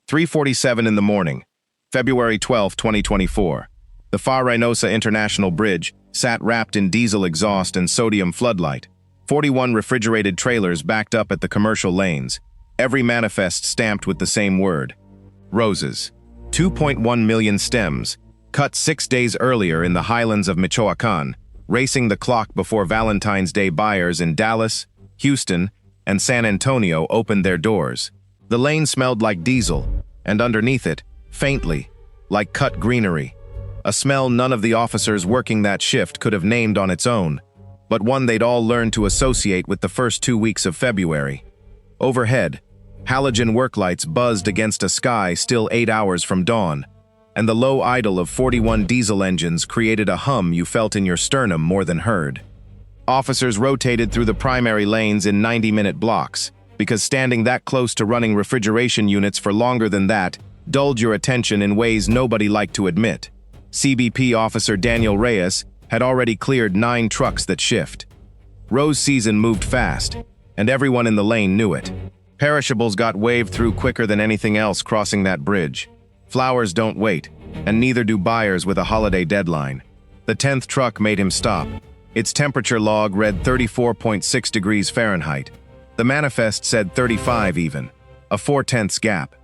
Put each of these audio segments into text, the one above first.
3:47 in the morning, February 12, 2024. The Far Reynosa International Bridge sat wrapped in diesel exhaust and sodium floodlight. 41 refrigerated trailers backed up at the commercial lanes, every manifest stamped with the same word. Roses. 2.1 million stems, cut 6 days earlier in the highlands of Michoacán, racing the clock before Valentine's Day buyers in Dallas, Houston, and San Antonio opened their doors. The lane smelled like diesel, and underneath it, faintly, like cut greenery. A smell none of the officers working that shift could have named on its own, but one they'd all learned to associate with the first 2 weeks of February. Overhead, halogen work lights buzzed against a sky still 8 hours from dawn, and the low idle of 41 diesel engines created a hum you felt in your sternum more than heard. Officers rotated through the primary lanes in 90-minute blocks, because standing that close to running refrigeration units for longer than that dulled your attention in ways nobody liked to admit. CBP officer Daniel Reyes had already cleared 9 trucks that shift. Rose season moved fast, and everyone in the lane knew it. Perishables got waved through quicker than anything else crossing that bridge. Flowers don't wait, and neither do buyers with a holiday deadline. The 10th truck made him stop. Its temperature log read 34.6 degrees Fahrenheit. The manifest said 35 even, a 4/10 gap.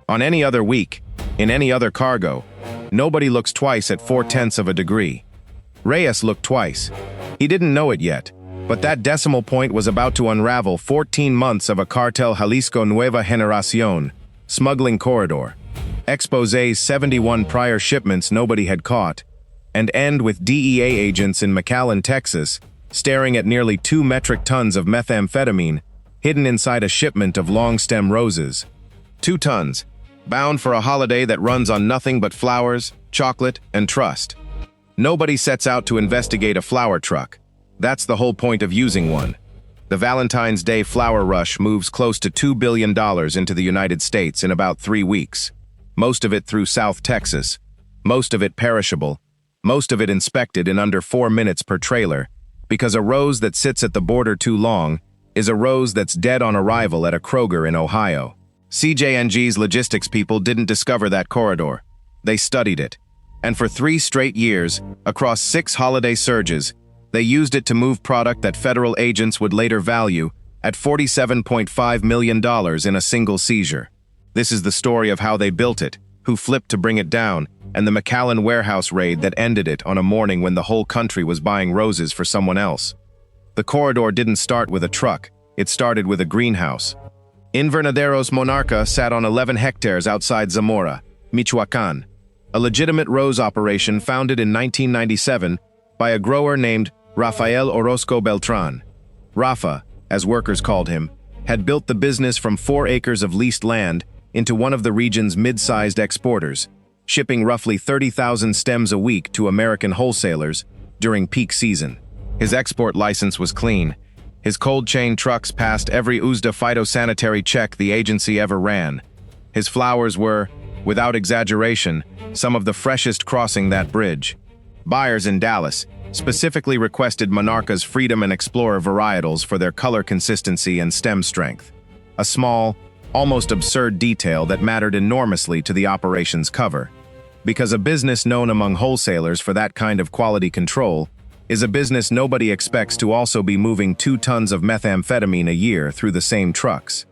On any other week, in any other cargo, nobody looks twice at 4/10 of a degree. Reyes looked twice. He didn't know it yet, but that decimal point was about to unravel 14 months of a Cartel Jalisco Nueva Generación smuggling corridor, expose 71 prior shipments nobody had caught, and end with DEA agents in McAllen, Texas, staring at nearly 2 metric tons of methamphetamine hidden inside a shipment of long-stem roses. 2 tons, bound for a holiday that runs on nothing but flowers, chocolate, and trust. Nobody sets out to investigate a flower truck. That's the whole point of using one. The Valentine's Day flower rush moves close to $2 billion into the United States in about 3 weeks. Most of it through South Texas, most of it perishable, most of it inspected in under 4 minutes per trailer, because a rose that sits at the border too long is a rose that's dead on arrival at a Kroger in Ohio. CJNG's logistics people didn't discover that corridor. They studied it. And for 3 straight years, across 6 holiday surges, they used it to move product that federal agents would later value at $47.5 million in a single seizure. This is the story of how they built it, who flipped to bring it down, and the McAllen warehouse raid that ended it on a morning when the whole country was buying roses for someone else. The corridor didn't start with a truck, it started with a greenhouse. Invernaderos Monarca sat on 11 hectares outside Zamora, Michoacán, a legitimate rose operation founded in 1997 by a grower named Rafael Orozco Beltran. Rafa, as workers called him, had built the business from 4 acres of leased land into one of the region's mid-sized exporters, shipping roughly 30,000 stems a week to American wholesalers during peak season. His export license was clean. His cold chain trucks passed every USDA phytosanitary check the agency ever ran. His flowers were, without exaggeration, some of the freshest crossing that bridge. Buyers in Dallas specifically requested Monarca's Freedom and Explorer varietals for their color consistency and stem strength. A small, almost absurd detail that mattered enormously to the operation's cover. Because a business known among wholesalers for that kind of quality control is a business nobody expects to also be moving 2 tons of methamphetamine a year through the same trucks.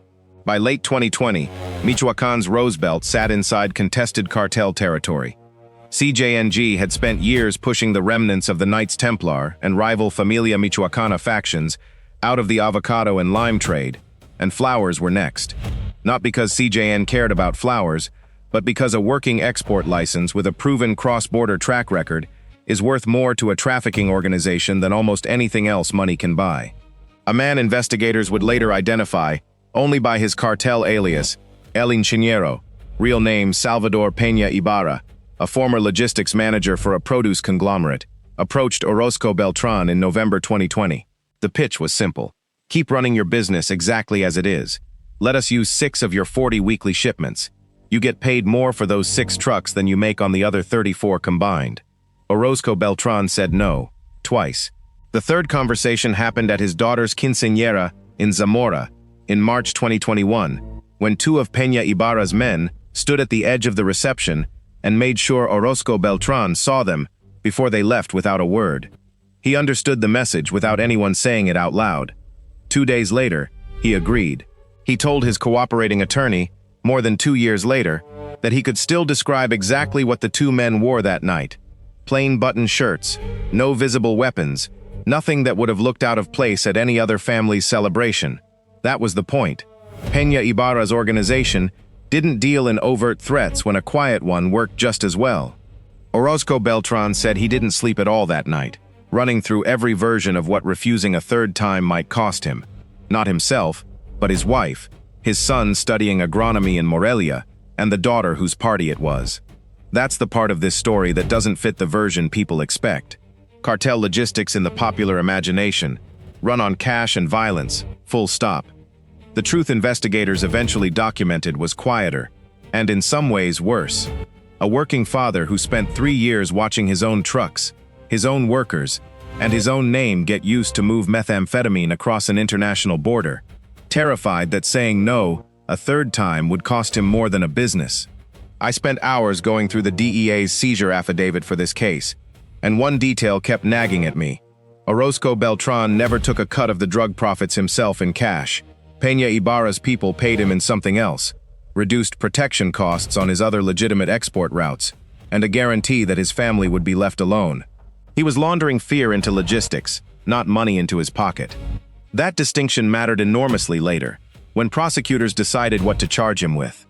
By late 2020, Michoacán's Rose Belt sat inside contested cartel territory. CJNG had spent years pushing the remnants of the Knights Templar and rival Familia Michoacana factions out of the avocado and lime trade, and flowers were next. Not because CJN cared about flowers, but because a working export license with a proven cross-border track record is worth more to a trafficking organization than almost anything else money can buy. A man investigators would later identify only by his cartel alias, El Ingeniero, real name Salvador Peña Ibarra, a former logistics manager for a produce conglomerate, approached Orozco Beltran in November 2020. The pitch was simple. Keep running your business exactly as it is. Let us use 6 of your 40 weekly shipments. You get paid more for those 6 trucks than you make on the other 34 combined. Orozco Beltran said no, twice. The third conversation happened at his daughter's quinceañera in Zamora in March 2021, when 2 of Peña Ibarra's men stood at the edge of the reception, and made sure Orozco Beltran saw them before they left without a word. He understood the message without anyone saying it out loud. 2 days later, he agreed. He told his cooperating attorney, more than 2 years later, that he could still describe exactly what the two men wore that night. Plain button shirts, no visible weapons, nothing that would have looked out of place at any other family's celebration. That was the point. Peña Ibarra's organization didn't deal in overt threats when a quiet one worked just as well. Orozco Beltran said he didn't sleep at all that night, running through every version of what refusing a third time might cost him. Not himself, but his wife, his son studying agronomy in Morelia, and the daughter whose party it was. That's the part of this story that doesn't fit the version people expect. Cartel logistics in the popular imagination, run on cash and violence, full stop. The truth investigators eventually documented was quieter, and in some ways worse. A working father who spent 3 years watching his own trucks, his own workers, and his own name get used to move methamphetamine across an international border, terrified that saying no a third time would cost him more than a business. I spent hours going through the DEA's seizure affidavit for this case, and one detail kept nagging at me. Orozco Beltran never took a cut of the drug profits himself in cash. Peña Ibarra's people paid him in something else, reduced protection costs on his other legitimate export routes, and a guarantee that his family would be left alone. He was laundering fear into logistics, not money into his pocket. That distinction mattered enormously later, when prosecutors decided what to charge him with.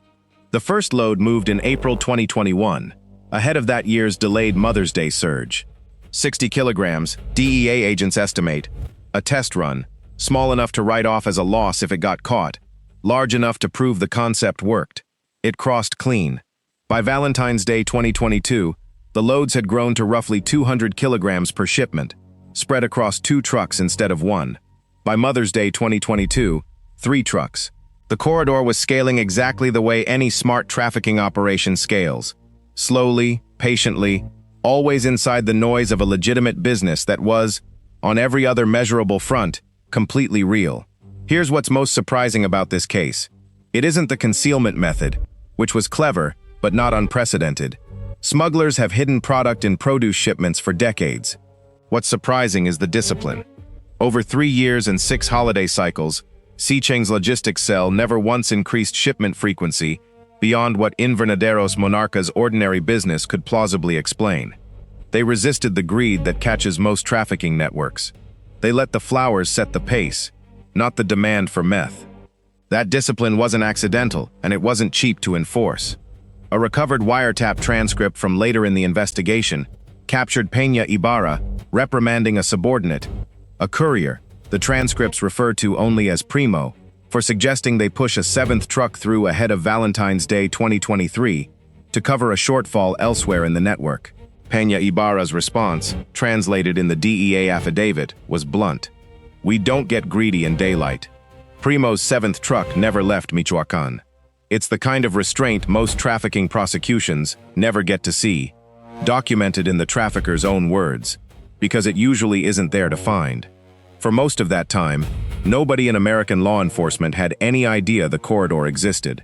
The first load moved in April 2021, ahead of that year's delayed Mother's Day surge. 60 kilograms, DEA agents estimate. A test run, small enough to write off as a loss if it got caught, large enough to prove the concept worked. It crossed clean. By Valentine's Day 2022, the loads had grown to roughly 200 kilograms per shipment, spread across 2 trucks instead of 1. By Mother's Day 2022, 3 trucks. The corridor was scaling exactly the way any smart trafficking operation scales. Slowly, patiently, always inside the noise of a legitimate business that was, on every other measurable front, completely real. Here's what's most surprising about this case. It isn't the concealment method, which was clever, but not unprecedented. Smugglers have hidden product in produce shipments for decades. What's surprising is the discipline. Over 3 years and 6 holiday cycles, CJNG's logistics cell never once increased shipment frequency beyond what Invernaderos Monarca's ordinary business could plausibly explain. They resisted the greed that catches most trafficking networks. They let the flowers set the pace, not the demand for meth. That discipline wasn't accidental, and it wasn't cheap to enforce. A recovered wiretap transcript from later in the investigation captured Peña Ibarra reprimanding a subordinate, a courier, the transcripts refer to only as Primo, for suggesting they push a 7th truck through ahead of Valentine's Day 2023 to cover a shortfall elsewhere in the network. Peña Ibarra's response, translated in the DEA affidavit, was blunt. "We don't get greedy in daylight." Primo's 7th truck never left Michoacán. It's the kind of restraint most trafficking prosecutions never get to see, documented in the trafficker's own words, because it usually isn't there to find. For most of that time, nobody in American law enforcement had any idea the corridor existed.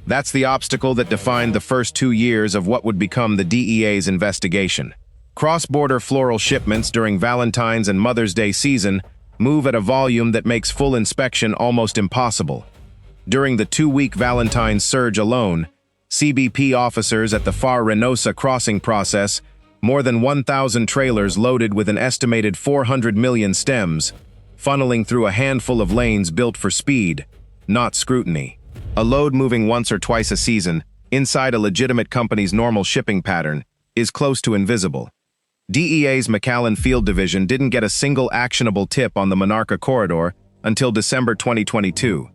That's the obstacle that defined the first 2 years of what would become the DEA's investigation. Cross-border floral shipments during Valentine's and Mother's Day season move at a volume that makes full inspection almost impossible. During the 2-week Valentine's surge alone, CBP officers at the Far Reynosa crossing process more than 1,000 trailers loaded with an estimated 400 million stems, funneling through a handful of lanes built for speed, not scrutiny. A load moving once or twice a season, inside a legitimate company's normal shipping pattern, is close to invisible. DEA's McAllen Field Division didn't get a single actionable tip on the Monarca corridor until December 2022.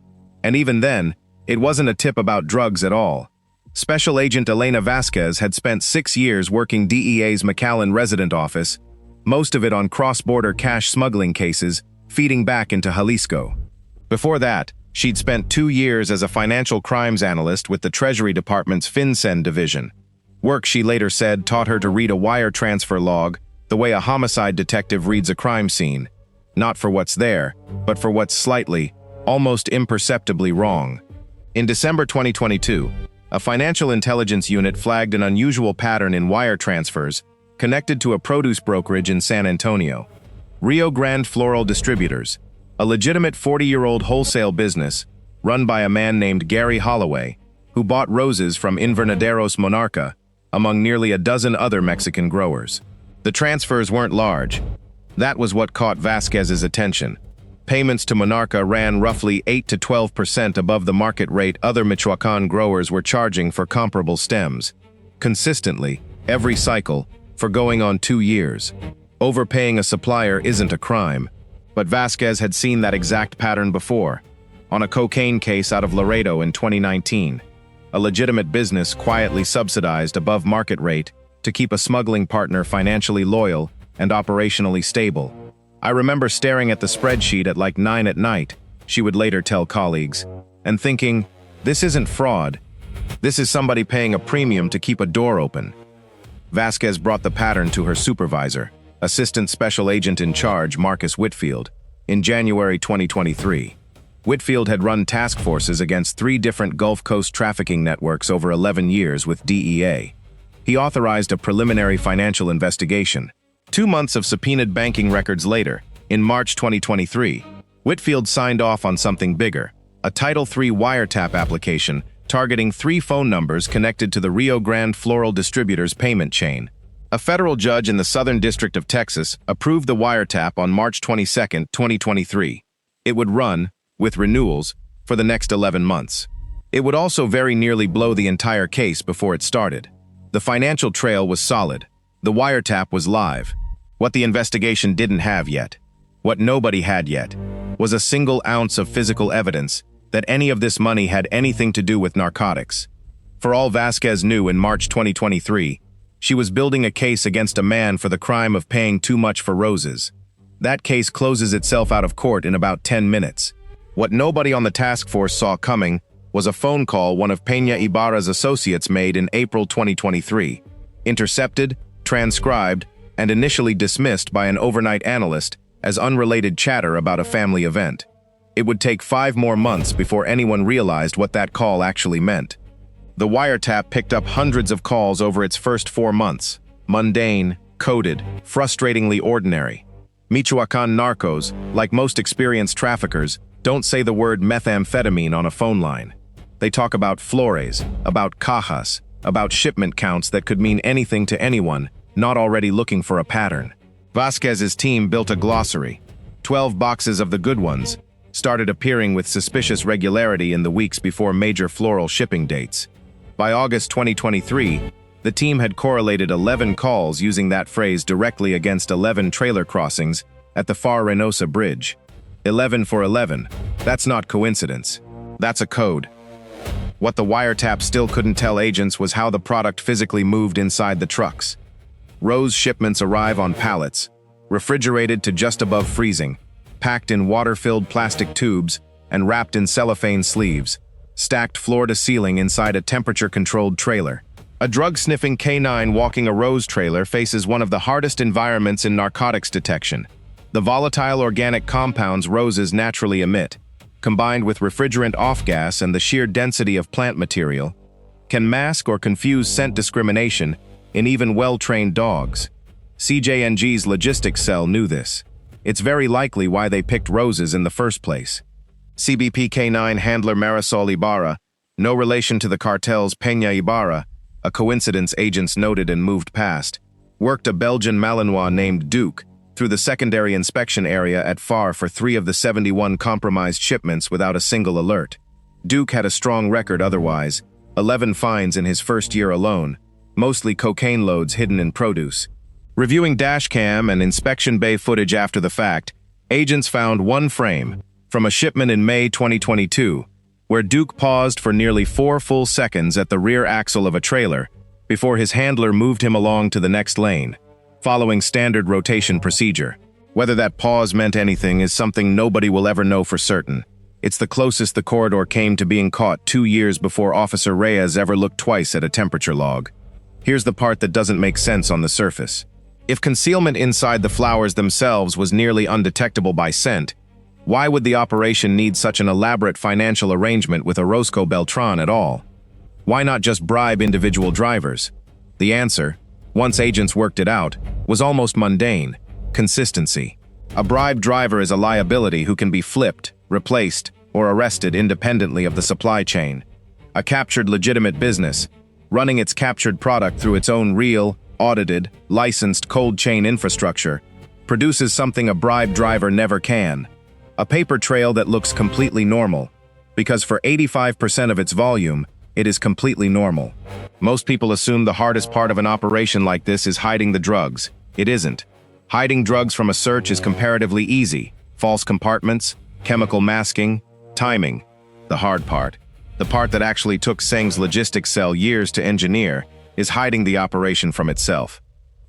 And even then, it wasn't a tip about drugs at all. Special Agent Elena Vasquez had spent 6 years working DEA's McAllen resident office, most of it on cross-border cash smuggling cases, feeding back into Jalisco. Before that, she'd spent 2 years as a financial crimes analyst with the Treasury Department's FinCEN division. Work, she later said, taught her to read a wire transfer log the way a homicide detective reads a crime scene, not for what's there, but for what's slightly, almost imperceptibly wrong. In December 2022, a financial intelligence unit flagged an unusual pattern in wire transfers connected to a produce brokerage in San Antonio. Rio Grande Floral Distributors, a legitimate 40-year-old wholesale business run by a man named Gary Holloway, who bought roses from Invernaderos Monarca, among nearly a dozen other Mexican growers. The transfers weren't large. That was what caught Vasquez's attention. Payments to Monarca ran roughly 8 to 12% above the market rate other Michoacán growers were charging for comparable stems. Consistently, every cycle, for going on 2 years. Overpaying a supplier isn't a crime, but Vasquez had seen that exact pattern before, on a cocaine case out of Laredo in 2019. A legitimate business quietly subsidized above market rate to keep a smuggling partner financially loyal and operationally stable. I remember staring at the spreadsheet at like 9 at night, she would later tell colleagues, and thinking, this isn't fraud. This is somebody paying a premium to keep a door open. Vasquez brought the pattern to her supervisor, Assistant Special Agent in Charge Marcus Whitfield, in January 2023. Whitfield had run task forces against 3 different Gulf Coast trafficking networks over 11 years with DEA. He authorized a preliminary financial investigation. 2 months of subpoenaed banking records later, in March 2023, Whitfield signed off on something bigger, a Title III wiretap application targeting 3 phone numbers connected to the Rio Grande Floral Distributors payment chain. A federal judge in the Southern District of Texas approved the wiretap on March 22, 2023. It would run, with renewals, for the next 11 months. It would also very nearly blow the entire case before it started. The financial trail was solid. The wiretap was live. What the investigation didn't have yet, what nobody had yet, was a single ounce of physical evidence that any of this money had anything to do with narcotics. For all Vasquez knew in March 2023, she was building a case against a man for the crime of paying too much for roses. That case closes itself out of court in about 10 minutes. What nobody on the task force saw coming was a phone call one of Peña Ibarra's associates made in April 2023, intercepted, transcribed, and initially dismissed by an overnight analyst as unrelated chatter about a family event. It would take 5 more months before anyone realized what that call actually meant. The wiretap picked up hundreds of calls over its first 4 months. Mundane, coded, frustratingly ordinary. Michoacán narcos, like most experienced traffickers, don't say the word methamphetamine on a phone line. They talk about flores, about cajas, about shipment counts that could mean anything to anyone not already looking for a pattern. Vasquez's team built a glossary. 12 boxes of the good ones started appearing with suspicious regularity in the weeks before major floral shipping dates. By August 2023, the team had correlated 11 calls using that phrase directly against 11 trailer crossings at the Far Reynosa Bridge. 11 for 11. That's not coincidence. That's a code. What the wiretap still couldn't tell agents was how the product physically moved inside the trucks. Rose shipments arrive on pallets, refrigerated to just above freezing, packed in water-filled plastic tubes and wrapped in cellophane sleeves, stacked floor to ceiling inside a temperature-controlled trailer. A drug-sniffing canine walking a rose trailer faces one of the hardest environments in narcotics detection. The volatile organic compounds roses naturally emit, combined with refrigerant off-gas and the sheer density of plant material, can mask or confuse scent discrimination in even well-trained dogs. CJNG's logistics cell knew this. It's very likely why they picked roses in the first place. CBP K9 handler Marisol Ibarra, no relation to the cartel's Peña Ibarra, a coincidence agents noted and moved past, worked a Belgian Malinois named Duke through the secondary inspection area at FAR for 3 of the 71 compromised shipments without a single alert. Duke had a strong record otherwise, 11 fines in his first year alone, mostly cocaine loads hidden in produce. Reviewing dashcam and inspection bay footage after the fact, agents found one frame from a shipment in May 2022, where Duke paused for nearly 4 full seconds at the rear axle of a trailer before his handler moved him along to the next lane, following standard rotation procedure. Whether that pause meant anything is something nobody will ever know for certain. It's the closest the corridor came to being caught 2 years before Officer Reyes ever looked twice at a temperature log. Here's the part that doesn't make sense on the surface. If concealment inside the flowers themselves was nearly undetectable by scent, why would the operation need such an elaborate financial arrangement with Orozco Beltran at all? Why not just bribe individual drivers? The answer, once agents worked it out, was almost mundane: consistency. A bribed driver is a liability who can be flipped, replaced, or arrested independently of the supply chain. A captured legitimate business, running its captured product through its own real, audited, licensed cold chain infrastructure, produces something a bribed driver never can: a paper trail that looks completely normal, because for 85% of its volume, it is completely normal. Most people assume the hardest part of an operation like this is hiding the drugs. It isn't. Hiding drugs from a search is comparatively easy. False compartments, chemical masking, timing. The hard part, the part that actually took CJNG's logistics cell years to engineer, is hiding the operation from itself.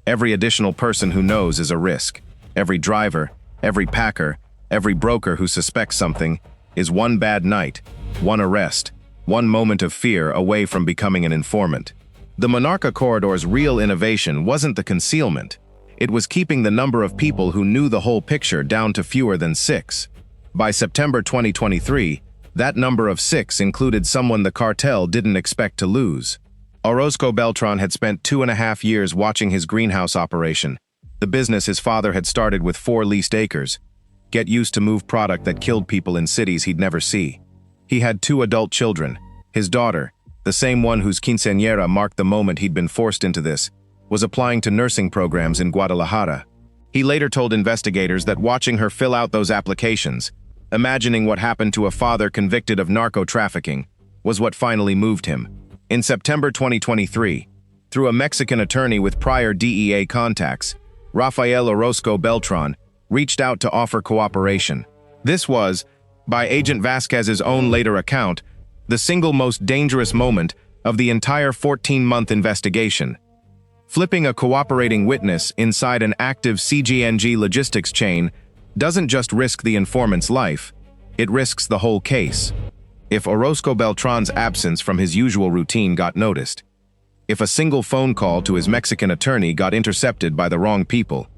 Every additional person who knows is a risk. Every driver, every packer, every broker who suspects something is one bad night, one arrest, one moment of fear away from becoming an informant. The Monarca Corridor's real innovation wasn't the concealment. It was keeping the number of people who knew the whole picture down to fewer than 6. By September 2023, that number of 6 included someone the cartel didn't expect to lose. Orozco Beltran had spent 2.5 years watching his greenhouse operation, the business his father had started with 4 leased acres, get used to move product that killed people in cities he'd never see. He had 2 adult children. His daughter, the same one whose quinceañera marked the moment he'd been forced into this, was applying to nursing programs in Guadalajara. He later told investigators that watching her fill out those applications, imagining what happened to a father convicted of narco-trafficking, was what finally moved him. In September 2023, through a Mexican attorney with prior DEA contacts, Rafael Orozco Beltran reached out to offer cooperation. This was, by Agent Vasquez's own later account, the single most dangerous moment of the entire 14-month investigation. Flipping a cooperating witness inside an active CJNG logistics chain doesn't just risk the informant's life, it risks the whole case. If Orozco Beltran's absence from his usual routine got noticed, if a single phone call to his Mexican attorney got intercepted by the wrong people,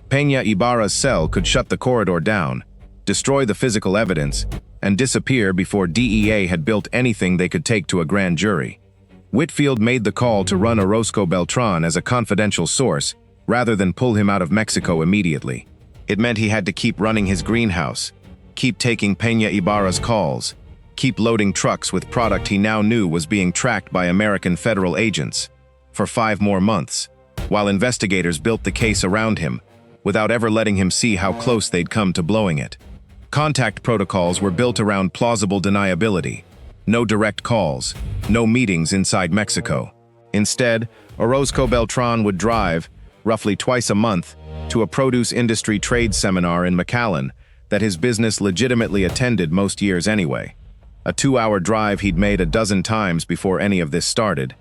Peña Ibarra's cell could shut the corridor down, destroy the physical evidence, and disappear before DEA had built anything they could take to a grand jury. Whitfield made the call to run Orozco Beltran as a confidential source rather than pull him out of Mexico immediately. It meant he had to keep running his greenhouse, keep taking Peña Ibarra's calls, keep loading trucks with product he now knew was being tracked by American federal agents for 5 more months, while investigators built the case around him without ever letting him see how close they'd come to blowing it. Contact protocols were built around plausible deniability. No direct calls, no meetings inside Mexico. Instead, Orozco Beltran would drive, roughly twice a month, to a produce industry trade seminar in McAllen that his business legitimately attended most years anyway. A 2-hour drive he'd made a dozen times before any of this started,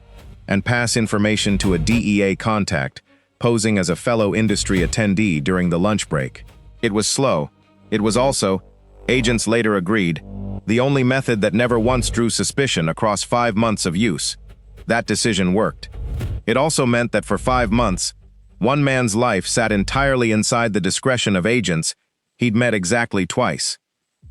and pass information to a DEA contact posing as a fellow industry attendee during the lunch break. It was slow. It was also, agents later agreed, the only method that never once drew suspicion across 5 months of use. That decision worked. It also meant that for 5 months, one man's life sat entirely inside the discretion of agents he'd met exactly twice.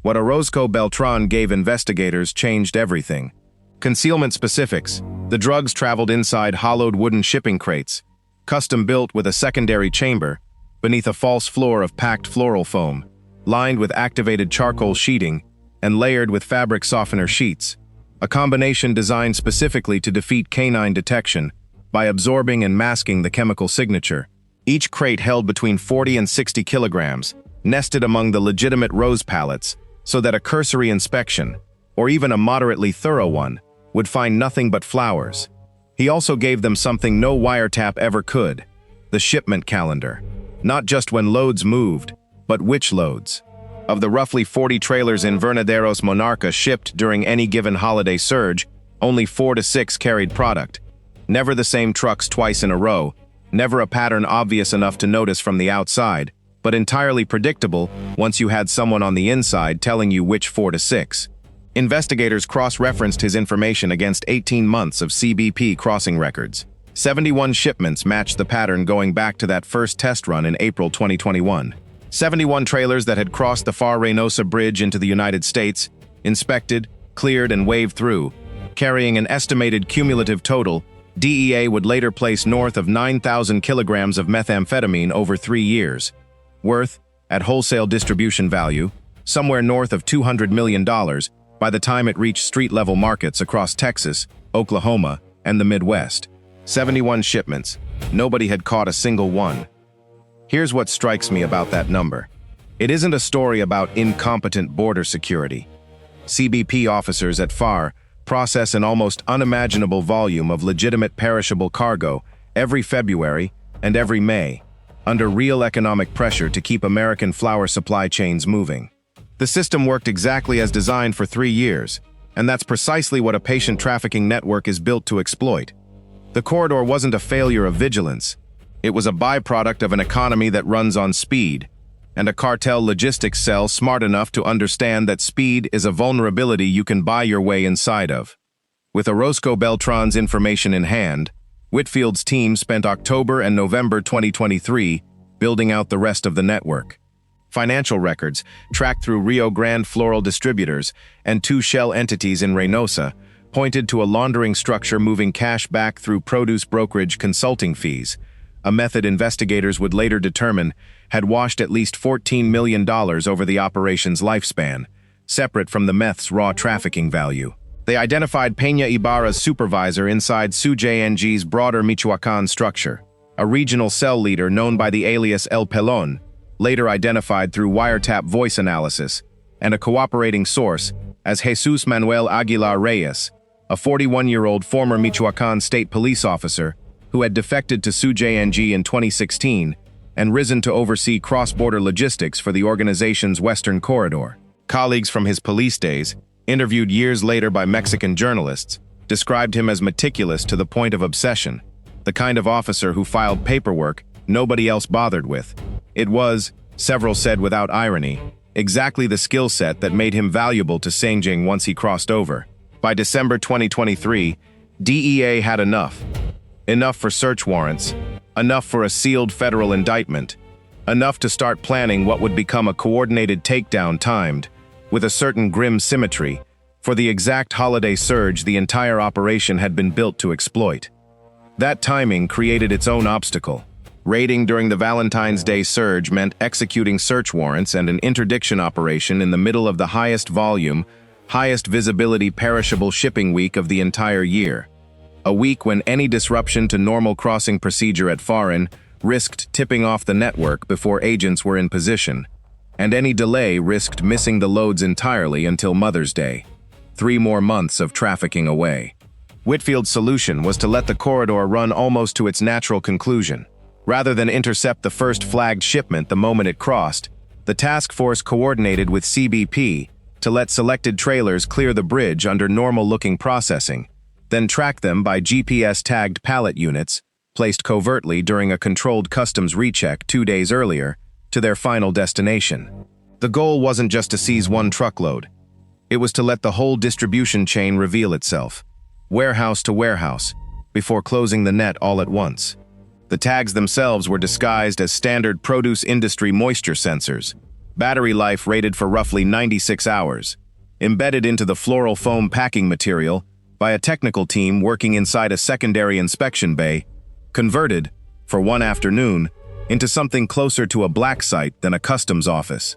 What Orozco Beltran gave investigators changed everything. Concealment specifics: the drugs traveled inside hollowed wooden shipping crates, custom-built with a secondary chamber, beneath a false floor of packed floral foam, lined with activated charcoal sheeting, and layered with fabric softener sheets, a combination designed specifically to defeat canine detection by absorbing and masking the chemical signature. Each crate held between 40 and 60 kilograms, nested among the legitimate rose pallets, so that a cursory inspection, or even a moderately thorough one, would find nothing but flowers. He also gave them something no wiretap ever could: the shipment calendar. Not just when loads moved, but which loads. Of the roughly 40 trailers Invernaderos Monarca shipped during any given holiday surge, only 4 to 6 carried product. Never the same trucks twice in a row, never a pattern obvious enough to notice from the outside, but entirely predictable once you had someone on the inside telling you which 4 to 6. Investigators cross-referenced his information against 18 months of CBP crossing records. 71 shipments matched the pattern going back to that first test run in April 2021. 71 trailers that had crossed the Far Reynosa Bridge into the United States, inspected, cleared, and waved through, carrying an estimated cumulative total. DEA would later place north of 9,000 kilograms of methamphetamine over 3 years, worth, at wholesale distribution value, somewhere north of $200 million by the time it reached street-level markets across Texas, Oklahoma, and the Midwest. 71 shipments. Nobody had caught a single one. Here's what strikes me about that number. It isn't a story about incompetent border security. CBP officers at FAR process an almost unimaginable volume of legitimate perishable cargo every February and every May, under real economic pressure to keep American flower supply chains moving. The system worked exactly as designed for 3 years, and that's precisely what a patient trafficking network is built to exploit. The corridor wasn't a failure of vigilance. It was a byproduct of an economy that runs on speed, and a cartel logistics cell smart enough to understand that speed is a vulnerability you can buy your way inside of. With Orozco Beltran's information in hand, Whitfield's team spent October and November 2023 building out the rest of the network. Financial records, tracked through Rio Grande Floral distributors and 2 shell entities in Reynosa, pointed to a laundering structure moving cash back through produce brokerage consulting fees, a method investigators would later determine had washed at least $14 million over the operation's lifespan, separate from the meth's raw trafficking value. They identified Peña Ibarra's supervisor inside CJNG's broader Michoacán structure, a regional cell leader known by the alias El Pelon, later identified through wiretap voice analysis, and a cooperating source as Jesus Manuel Aguilar Reyes, a 41-year-old former Michoacán state police officer who had defected to CJNG in 2016 and risen to oversee cross-border logistics for the organization's Western Corridor. Colleagues from his police days, interviewed years later by Mexican journalists, described him as meticulous to the point of obsession, the kind of officer who filed paperwork nobody else bothered with. It was, several said without irony, exactly the skill set that made him valuable to CJNG once he crossed over. By December 2023, DEA had enough. Enough for search warrants, enough for a sealed federal indictment, enough to start planning what would become a coordinated takedown timed, with a certain grim symmetry, for the exact holiday surge the entire operation had been built to exploit. That timing created its own obstacle. Raiding during the Valentine's Day surge meant executing search warrants and an interdiction operation in the middle of the highest volume, highest visibility perishable shipping week of the entire year. A week when any disruption to normal crossing procedure at foreign risked tipping off the network before agents were in position, and any delay risked missing the loads entirely until Mother's Day. 3 more months of trafficking away. Whitfield's solution was to let the corridor run almost to its natural conclusion. Rather than intercept the first flagged shipment the moment it crossed, the task force coordinated with CBP to let selected trailers clear the bridge under normal-looking processing, then track them by GPS-tagged pallet units, placed covertly during a controlled customs recheck 2 days earlier, to their final destination. The goal wasn't just to seize one truckload. It was to let the whole distribution chain reveal itself, warehouse to warehouse, before closing the net all at once. The tags themselves were disguised as standard produce industry moisture sensors, battery life rated for roughly 96 hours, embedded into the floral foam packing material by a technical team working inside a secondary inspection bay, converted, for one afternoon, into something closer to a black site than a customs office.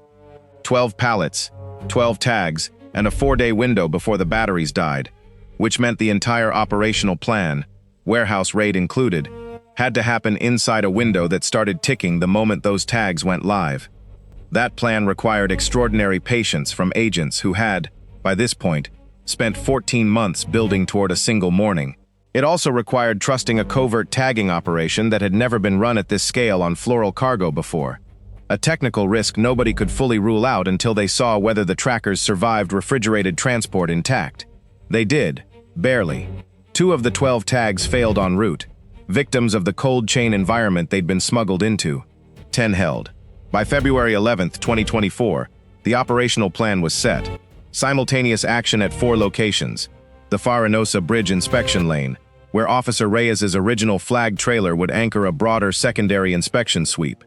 12 pallets, 12 tags, and a 4-day window before the batteries died, which meant the entire operational plan, warehouse raid included, had to happen inside a window that started ticking the moment those tags went live. That plan required extraordinary patience from agents who had, by this point, spent 14 months building toward a single morning. It also required trusting a covert tagging operation that had never been run at this scale on floral cargo before. A technical risk nobody could fully rule out until they saw whether the trackers survived refrigerated transport intact. They did, barely. 2 of the 12 tags failed en route, victims of the cold chain environment they'd been smuggled into. 10 held. By February 11, 2024, the operational plan was set. Simultaneous action at 4 locations. The Reynosa Bridge inspection lane, where Officer Reyes's original flagged trailer would anchor a broader secondary inspection sweep.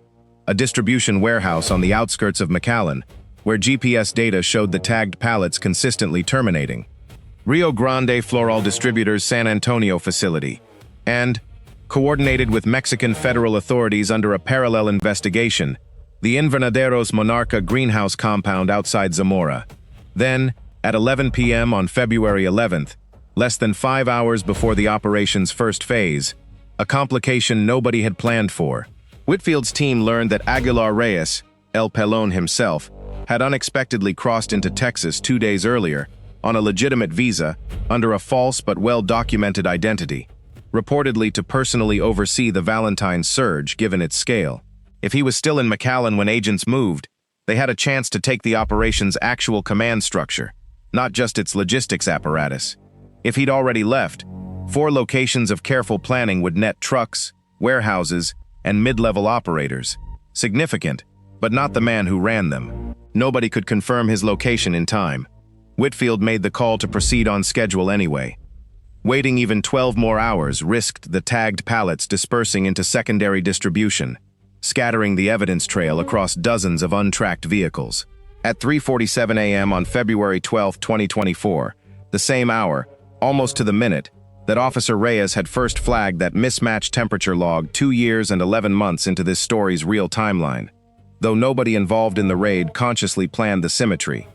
A distribution warehouse on the outskirts of McAllen, where GPS data showed the tagged pallets consistently terminating. Rio Grande Floral Distributors San Antonio facility, and, coordinated with Mexican federal authorities under a parallel investigation, the Invernaderos Monarca greenhouse compound outside Zamora. Then, at 11 p.m. on February 11th, less than 5 hours before the operation's first phase, a complication nobody had planned for, Whitfield's team learned that Aguilar Reyes, El Pelon himself, had unexpectedly crossed into Texas 2 days earlier on a legitimate visa under a false but well-documented identity, reportedly to personally oversee the Valentine surge given its scale. If he was still in McAllen when agents moved, they had a chance to take the operation's actual command structure, not just its logistics apparatus. If he'd already left, 4 locations of careful planning would net trucks, warehouses, and mid-level operators. Significant, but not the man who ran them. Nobody could confirm his location in time. Whitfield made the call to proceed on schedule anyway. Waiting even 12 more hours risked the tagged pallets dispersing into secondary distribution, scattering the evidence trail across dozens of untracked vehicles. At 3:47 a.m. on February 12, 2024, the same hour, almost to the minute, that Officer Reyes had first flagged that mismatched temperature log 2 years and 11 months into this story's real timeline. Though nobody involved in the raid consciously planned the symmetry,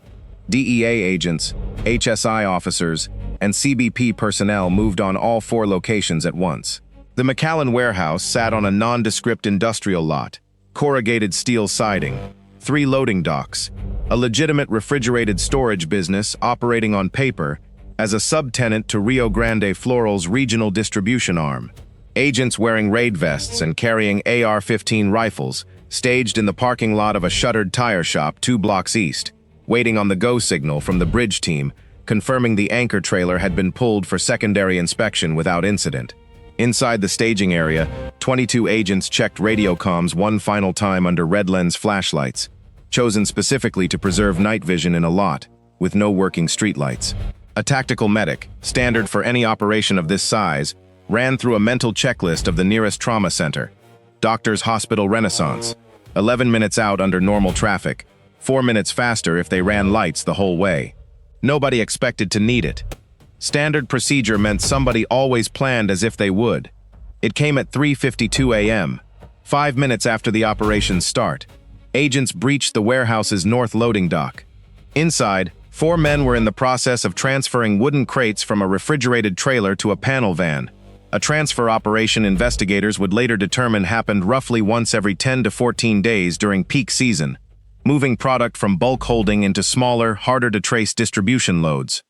DEA agents, HSI officers, and CBP personnel moved on all 4 locations at once. The McAllen warehouse sat on a nondescript industrial lot, corrugated steel siding, 3 loading docks, a legitimate refrigerated storage business operating on paper as a subtenant to Rio Grande Floral's regional distribution arm. Agents wearing raid vests and carrying AR-15 rifles staged in the parking lot of a shuttered tire shop 2 blocks east, waiting on the go signal from the bridge team, confirming the anchor trailer had been pulled for secondary inspection without incident. Inside the staging area, 22 agents checked radio comms one final time under red lens flashlights, chosen specifically to preserve night vision in a lot, with no working streetlights. A tactical medic, standard for any operation of this size, ran through a mental checklist of the nearest trauma center. Doctors Hospital Renaissance, 11 minutes out under normal traffic, 4 minutes faster if they ran lights the whole way. Nobody expected to need it. Standard procedure meant somebody always planned as if they would. It came at 3:52 a.m., 5 minutes after the operation's start. Agents breached the warehouse's north loading dock. Inside, 4 men were in the process of transferring wooden crates from a refrigerated trailer to a panel van, a transfer operation investigators would later determine happened roughly once every 10 to 14 days during peak season, moving product from bulk holding into smaller, harder-to-trace distribution loads.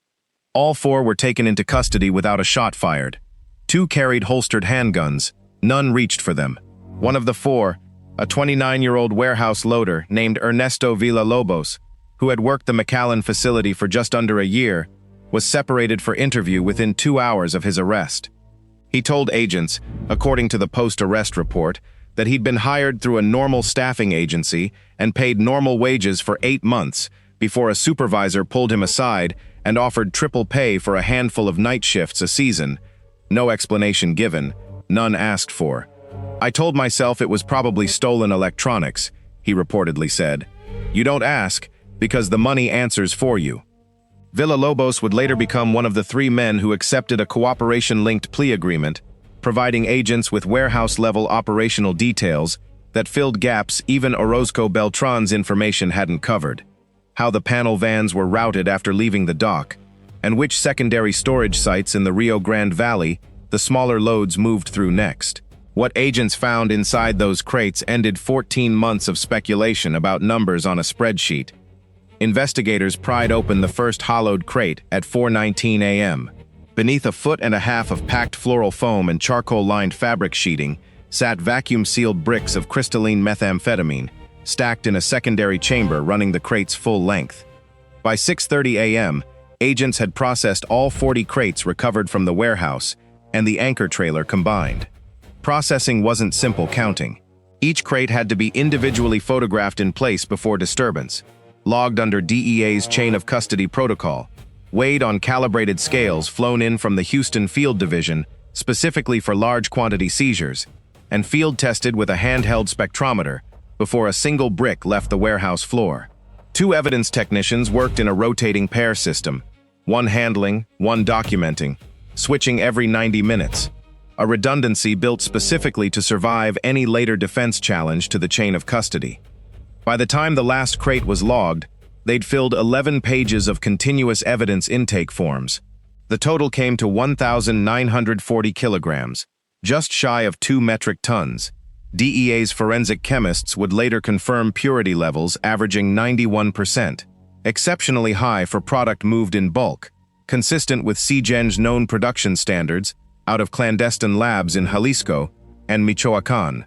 All 4 were taken into custody without a shot fired. 2 carried holstered handguns. None reached for them. One of the 4, a 29-year-old warehouse loader named Ernesto Villalobos, who had worked the McAllen facility for just under a year, was separated for interview within 2 hours of his arrest. He told agents, according to the post-arrest report, that he'd been hired through a normal staffing agency and paid normal wages for 8 months before a supervisor pulled him aside and offered triple pay for a handful of night shifts a season. No explanation given, none asked for. "I told myself it was probably stolen electronics," he reportedly said. "You don't ask, because the money answers for you." Villalobos would later become one of the 3 men who accepted a cooperation-linked plea agreement, providing agents with warehouse-level operational details that filled gaps even Orozco Beltran's information hadn't covered. How the panel vans were routed after leaving the dock, and which secondary storage sites in the Rio Grande Valley the smaller loads moved through next. What agents found inside those crates ended 14 months of speculation about numbers on a spreadsheet. Investigators pried open the first hollowed crate at 4:19 a.m. Beneath a 1.5 foot of packed floral foam and charcoal-lined fabric sheeting sat vacuum-sealed bricks of crystalline methamphetamine, stacked in a secondary chamber running the crate's full length. By 6:30 a.m., agents had processed all 40 crates recovered from the warehouse and the anchor trailer combined. Processing wasn't simple counting. Each crate had to be individually photographed in place before disturbance, logged under DEA's chain of custody protocol, weighed on calibrated scales flown in from the Houston Field Division specifically for large quantity seizures, and field tested with a handheld spectrometer before a single brick left the warehouse floor. 2 evidence technicians worked in a rotating pair system, one handling, one documenting, switching every 90 minutes. A redundancy built specifically to survive any later defense challenge to the chain of custody. By the time the last crate was logged, they'd filled 11 pages of continuous evidence intake forms. The total came to 1,940 kilograms, just shy of 2 metric tons. DEA's forensic chemists would later confirm purity levels averaging 91%, exceptionally high for product moved in bulk, consistent with CJNG's known production standards out of clandestine labs in Jalisco and Michoacán.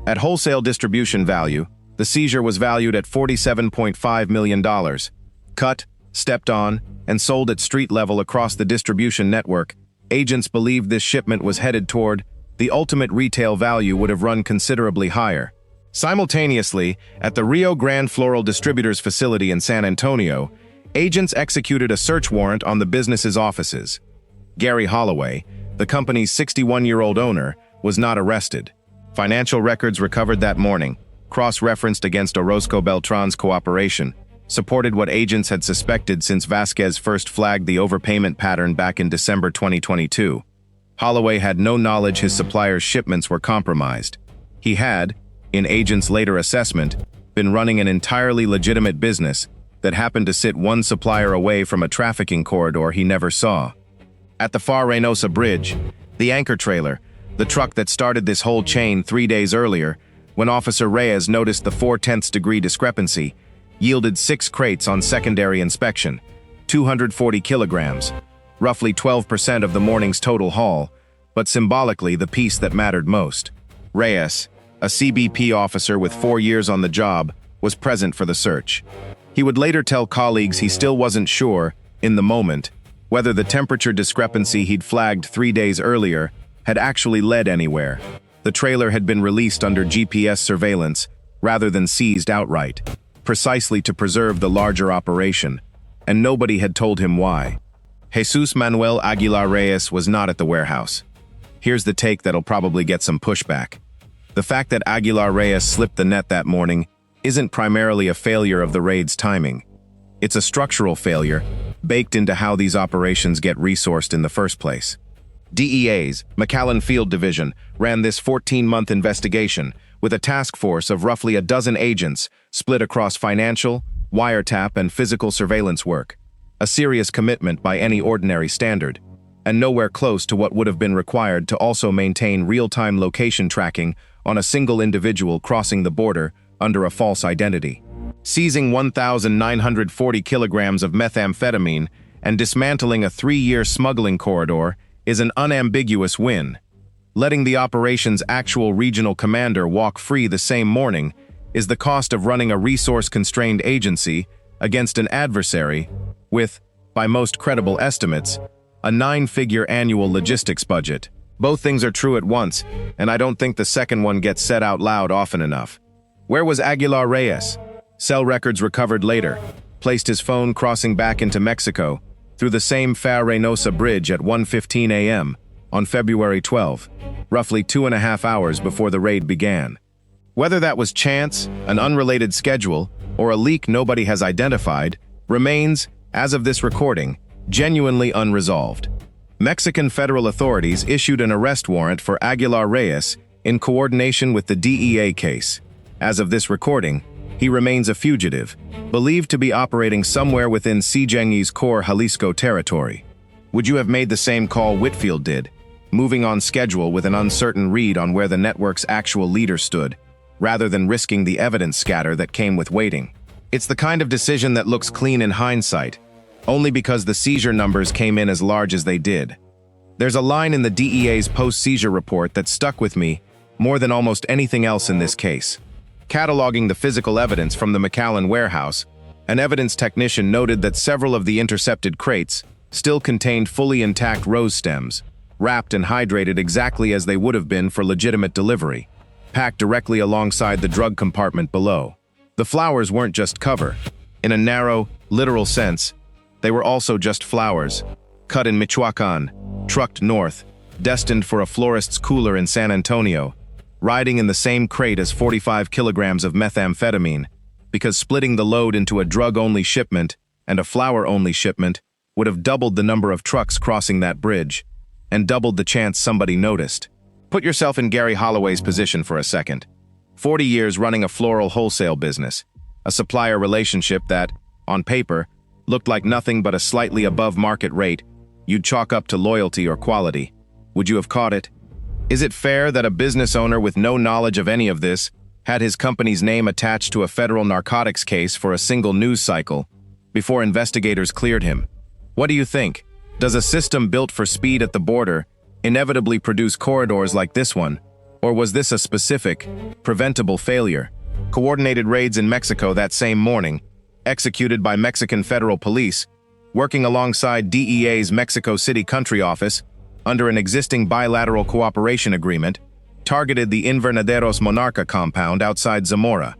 At wholesale distribution value, the seizure was valued at $47.5 million. Cut, stepped on, and sold at street level across the distribution network, agents believed this shipment was headed toward the ultimate retail value would have run considerably higher. Simultaneously, at the Rio Grande Floral Distributors facility in San Antonio, agents executed a search warrant on the business's offices. Gary Holloway, the company's 61-year-old owner, was not arrested. Financial records recovered that morning, cross-referenced against Orozco Beltran's cooperation, supported what agents had suspected since Vasquez first flagged the overpayment pattern back in December 2022. Holloway had no knowledge his supplier's shipments were compromised. He had, in agents' later assessment, been running an entirely legitimate business that happened to sit one supplier away from a trafficking corridor he never saw. At the Far Reynosa Bridge, the anchor trailer, the truck that started this whole chain 3 days earlier, when Officer Reyes noticed the 0.4 degree discrepancy, yielded 6 crates on secondary inspection, 240 kilograms, roughly 12% of the morning's total haul, but symbolically the piece that mattered most. Reyes, a CBP officer with 4 years on the job, was present for the search. He would later tell colleagues he still wasn't sure, in the moment, whether the temperature discrepancy he'd flagged 3 days earlier had actually led anywhere. The trailer had been released under GPS surveillance rather than seized outright, precisely to preserve the larger operation, and nobody had told him why. Jesus Manuel Aguilar Reyes was not at the warehouse. Here's the take that'll probably get some pushback. The fact that Aguilar Reyes slipped the net that morning isn't primarily a failure of the raid's timing. It's a structural failure, baked into how these operations get resourced in the first place. DEA's McAllen Field Division ran this 14-month investigation with a task force of roughly a dozen agents split across financial, wiretap, and physical surveillance work. A serious commitment by any ordinary standard, and nowhere close to what would have been required to also maintain real-time location tracking on a single individual crossing the border under a false identity. Seizing 1,940 kilograms of methamphetamine and dismantling a 3-year smuggling corridor is an unambiguous win. Letting the operation's actual regional commander walk free the same morning is the cost of running a resource-constrained agency against an adversary with, by most credible estimates, a 9-figure annual logistics budget. Both things are true at once, and I don't think the second one gets said out loud often enough. Where was Aguilar Reyes? Cell records recovered later placed his phone crossing back into Mexico through the same Far Reynosa Bridge at 1:15 a.m. on February 12, roughly 2.5 hours before the raid began. Whether that was chance, an unrelated schedule, or a leak nobody has identified, remains, as of this recording, genuinely unresolved. Mexican federal authorities issued an arrest warrant for Aguilar Reyes in coordination with the DEA case. As of this recording, he remains a fugitive, believed to be operating somewhere within CJNG's core Jalisco territory. Would you have made the same call Whitfield did, moving on schedule with an uncertain read on where the network's actual leader stood, rather than risking the evidence scatter that came with waiting? It's the kind of decision that looks clean in hindsight, only because the seizure numbers came in as large as they did. There's a line in the DEA's post-seizure report that stuck with me more than almost anything else in this case. Cataloging the physical evidence from the McAllen warehouse, an evidence technician noted that several of the intercepted crates still contained fully intact rose stems, wrapped and hydrated exactly as they would have been for legitimate delivery, packed directly alongside the drug compartment below. The flowers weren't just cover. In a narrow, literal sense, they were also just flowers, cut in Michoacán, trucked north, destined for a florist's cooler in San Antonio, riding in the same crate as 45 kilograms of methamphetamine, because splitting the load into a drug-only shipment and a flower-only shipment would have doubled the number of trucks crossing that bridge, and doubled the chance somebody noticed. Put yourself in Gary Holloway's position for a second. 40 years running a floral wholesale business, a supplier relationship that, on paper, looked like nothing but a slightly above market rate you'd chalk up to loyalty or quality. Would you have caught it? Is it fair that a business owner with no knowledge of any of this had his company's name attached to a federal narcotics case for a single news cycle before investigators cleared him? What do you think? Does a system built for speed at the border inevitably produce corridors like this one, or was this a specific, preventable failure? Coordinated raids in Mexico that same morning, executed by Mexican federal police, working alongside DEA's Mexico City country office under an existing bilateral cooperation agreement, targeted the Invernaderos Monarca compound outside Zamora.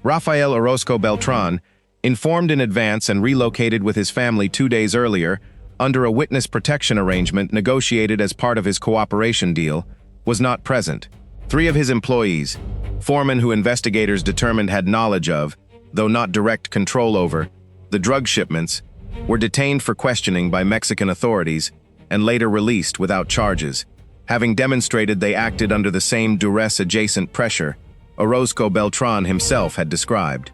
Rafael Orozco Beltran, informed in advance and relocated with his family 2 days earlier under a witness protection arrangement negotiated as part of his cooperation deal, was not present. 3 of his employees, foremen who investigators determined had knowledge of, though not direct control over, the drug shipments, were detained for questioning by Mexican authorities and later released without charges, having demonstrated they acted under the same duress-adjacent pressure Orozco Beltran himself had described.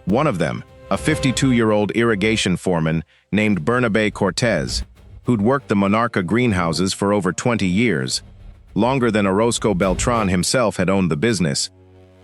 One of them, a 52-year-old irrigation foreman named Bernabe Cortez, who'd worked the Monarca greenhouses for over 20 years, longer than Orozco Beltran himself had owned the business,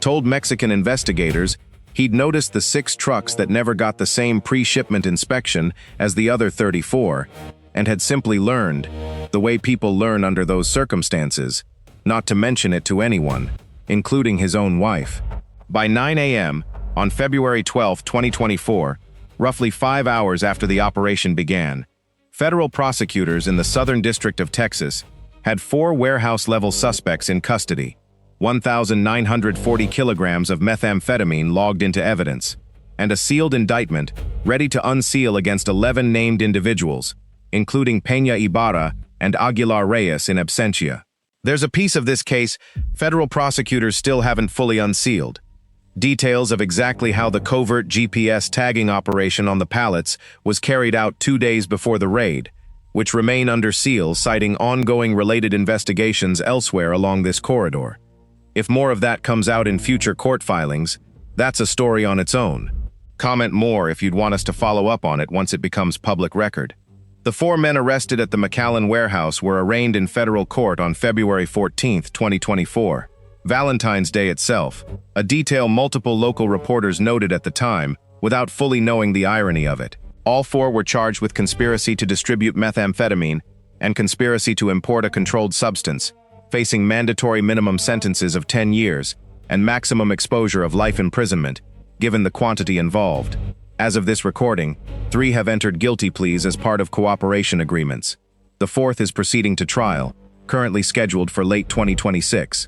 told Mexican investigators he'd noticed the 6 trucks that never got the same pre-shipment inspection as the other 34, and had simply learned, the way people learn under those circumstances, not to mention it to anyone, including his own wife. By 9 a.m., on February 12, 2024, roughly 5 hours after the operation began, federal prosecutors in the Southern District of Texas had 4 warehouse-level suspects in custody, 1,940 kilograms of methamphetamine logged into evidence, and a sealed indictment ready to unseal against 11 named individuals, including Peña Ibarra and Aguilar Reyes in absentia. There's a piece of this case federal prosecutors still haven't fully unsealed. Details of exactly how the covert GPS tagging operation on the pallets was carried out 2 days before the raid, which remain under seal, citing ongoing related investigations elsewhere along this corridor. If more of that comes out in future court filings, that's a story on its own. Comment more if you'd want us to follow up on it once it becomes public record. The 4 men arrested at the McAllen warehouse were arraigned in federal court on February 14, 2024, Valentine's Day itself, a detail multiple local reporters noted at the time, without fully knowing the irony of it. All 4 were charged with conspiracy to distribute methamphetamine and conspiracy to import a controlled substance, facing mandatory minimum sentences of 10 years and maximum exposure of life imprisonment, given the quantity involved. As of this recording, 3 have entered guilty pleas as part of cooperation agreements. The 4th is proceeding to trial, currently scheduled for late 2026.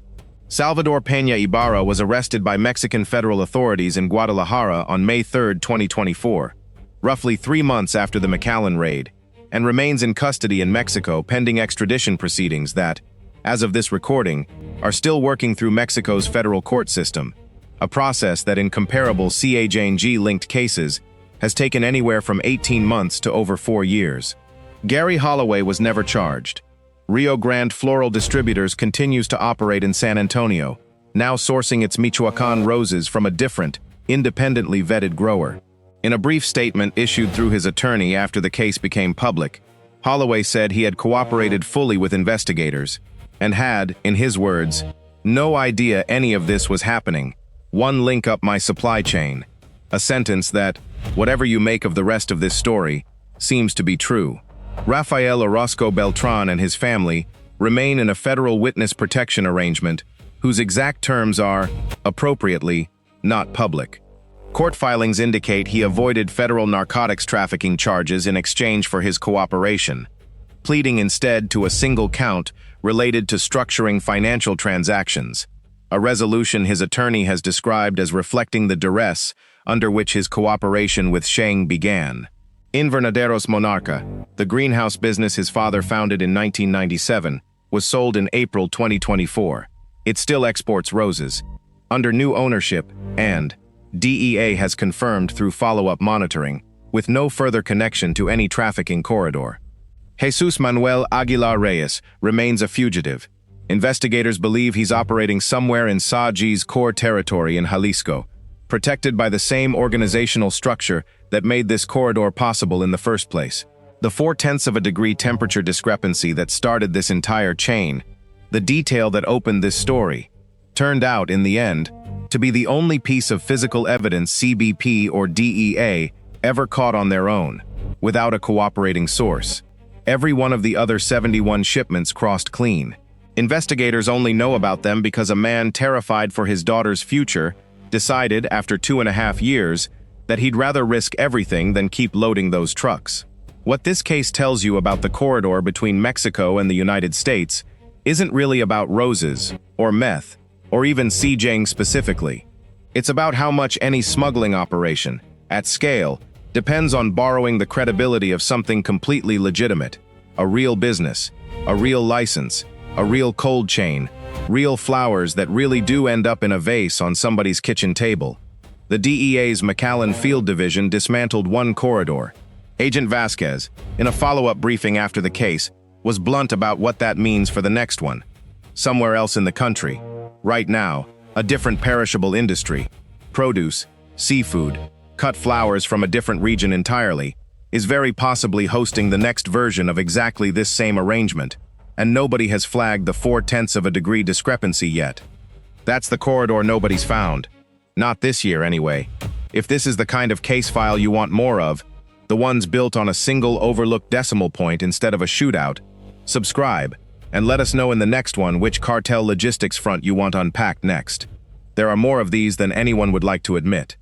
Salvador Peña Ibarra was arrested by Mexican federal authorities in Guadalajara on May 3, 2024, roughly 3 months after the McAllen raid, and remains in custody in Mexico pending extradition proceedings that, as of this recording, are still working through Mexico's federal court system, a process that in comparable CJNG-linked cases has taken anywhere from 18 months to over 4 years. Gary Holloway was never charged. Rio Grande Floral Distributors continues to operate in San Antonio, now sourcing its Michoacán roses from a different, independently vetted grower. In a brief statement issued through his attorney after the case became public, Holloway said he had cooperated fully with investigators and had, in his words, no idea any of this was happening. One link up my supply chain. A sentence that, whatever you make of the rest of this story, seems to be true. Rafael Orozco Beltran and his family remain in a federal witness protection arrangement whose exact terms are, appropriately, not public. Court filings indicate he avoided federal narcotics trafficking charges in exchange for his cooperation, pleading instead to a single count related to structuring financial transactions, a resolution his attorney has described as reflecting the duress under which his cooperation with CJNG began. Invernaderos Monarca, the greenhouse business his father founded in 1997, was sold in April 2024. It still exports roses, under new ownership, and DEA has confirmed through follow-up monitoring with no further connection to any trafficking corridor. Jesus Manuel Aguilar Reyes remains a fugitive. Investigators believe he's operating somewhere in CJNG's core territory in Jalisco, protected by the same organizational structure that made this corridor possible in the first place. The 0.4 degree temperature discrepancy that started this entire chain, the detail that opened this story, turned out, in the end, to be the only piece of physical evidence CBP or DEA ever caught on their own, without a cooperating source. Every one of the other 71 shipments crossed clean. Investigators only know about them because a man terrified for his daughter's future decided, after 2.5 years, that he'd rather risk everything than keep loading those trucks. What this case tells you about the corridor between Mexico and the United States isn't really about roses, or meth, or even CJNG specifically. It's about how much any smuggling operation, at scale, depends on borrowing the credibility of something completely legitimate, a real business, a real license, a real cold chain, real flowers that really do end up in a vase on somebody's kitchen table. The DEA's McAllen Field Division dismantled one corridor. Agent Vasquez, in a follow-up briefing after the case, was blunt about what that means for the next one. Somewhere else in the country, right now, a different perishable industry, produce, seafood, cut flowers from a different region entirely, is very possibly hosting the next version of exactly this same arrangement, and nobody has flagged the 0.4 degree discrepancy yet. That's the corridor nobody's found. Not this year, anyway. If this is the kind of case file you want more of, the ones built on a single overlooked decimal point instead of a shootout, subscribe, and let us know in the next one which cartel logistics front you want unpacked next. There are more of these than anyone would like to admit.